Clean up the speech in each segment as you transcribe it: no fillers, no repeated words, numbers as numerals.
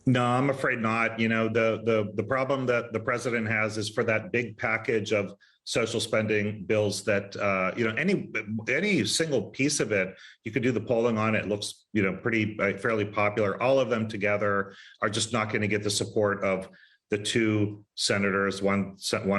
No, I'm afraid not. The problem that the president has is for that big package of social spending bills that any single piece of it, you could do the polling on it, looks pretty fairly popular. All of them together are just not going to get the support of the two senators, one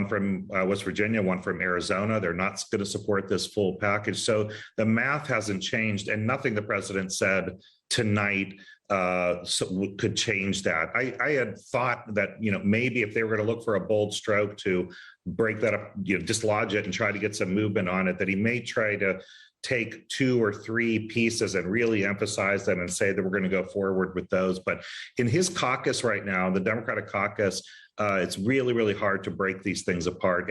from West Virginia, one from Arizona. They're not going to support this full package. So the math hasn't changed, and nothing the president said tonight could change that. I had thought that maybe if they were going to look for a bold stroke to break that up, dislodge it and try to get some movement on it, that he may try to take two or three pieces and really emphasize them and say that we're going to go forward with those. But in his caucus right now, the Democratic caucus, it's really, really hard to break these things apart.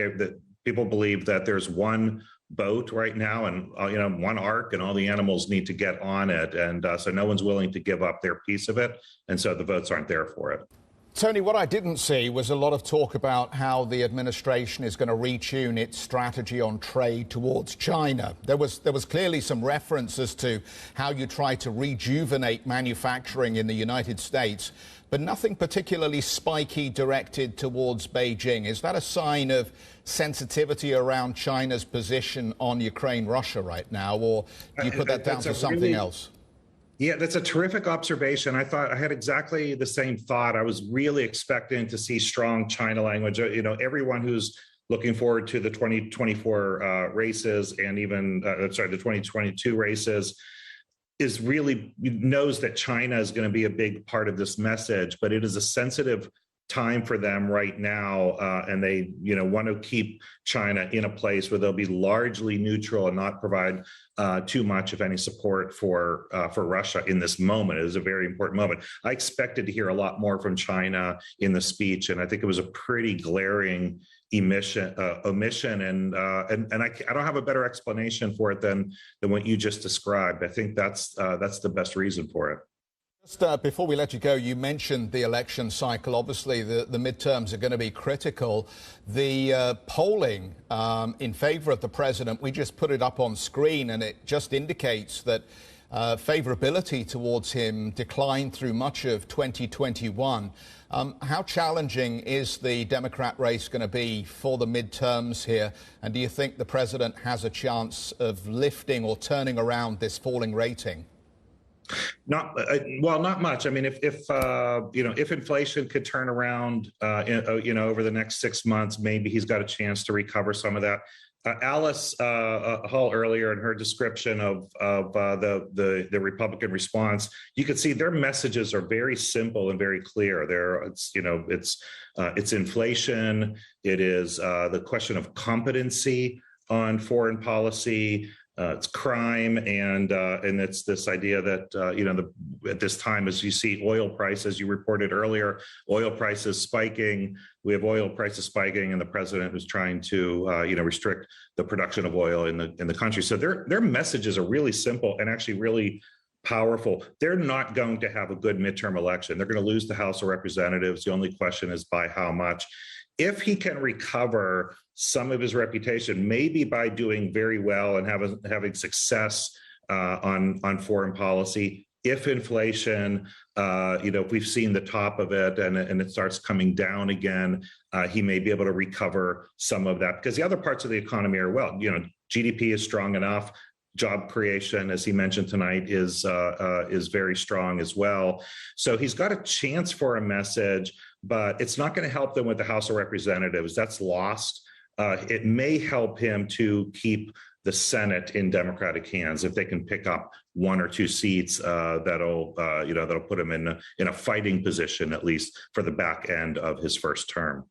People believe that there's one boat right now and one ark, and all the animals need to get on it, and so no one's willing to give up their piece of it, and so the votes aren't there for it. Tony, what I didn't see was a lot of talk about how the administration is going to retune its strategy on trade towards China. There was clearly some reference as to how you try to rejuvenate manufacturing in the United States, but nothing particularly spiky directed towards Beijing. Is that a sign of sensitivity around China's position on Ukraine, Russia right now, or do you put that down to something else? Yeah, that's a terrific observation. I had exactly the same thought. I was really expecting to see strong China language. Everyone who's looking forward to the 2024 races and even, the 2022 races knows that China is going to be a big part of this message, but it is a sensitive time for them right now, and they want to keep China in a place where they'll be largely neutral and not provide too much, if any, support for Russia in this moment. It is a very important moment. I expected to hear a lot more from China in the speech, and I think it was a pretty glaring omission, and I don't have a better explanation for it than what you just described. I think that's the best reason for it. Just before we let you go, you mentioned the election cycle. Obviously, the midterms are going to be critical. The polling in favor of the president, we just put it up on screen, and it just indicates that favorability towards him declined through much of 2021. How challenging is the Democrat race going to be for the midterms here? And do you think the president has a chance of lifting or turning around this falling rating? Not much. I mean, if inflation could turn around, over the next 6 months, maybe he's got a chance to recover some of that. Alice Hall earlier in her description of the Republican response, you could see their messages are very simple and very clear. It's inflation. It is the question of competency on foreign policy. It's crime, and it's this idea that at this time, as you see oil prices, you reported earlier, oil prices spiking. We have oil prices spiking, and the president is trying to restrict the production of oil in the country. So their messages are really simple and actually really powerful. They're not going to have a good midterm election. They're going to lose the House of Representatives. The only question is by how much. If he can recover some of his reputation, maybe by doing very well and having success on foreign policy, if inflation, if we've seen the top of it and it starts coming down again, he may be able to recover some of that, because the other parts of the economy are GDP is strong enough. Job creation, as he mentioned tonight, is very strong as well. So he's got a chance for a message, but it's not going to help them with the House of Representatives. That's lost. It may help him to keep the Senate in Democratic hands if they can pick up one or two seats. That'll put him in a fighting position, at least for the back end of his first term.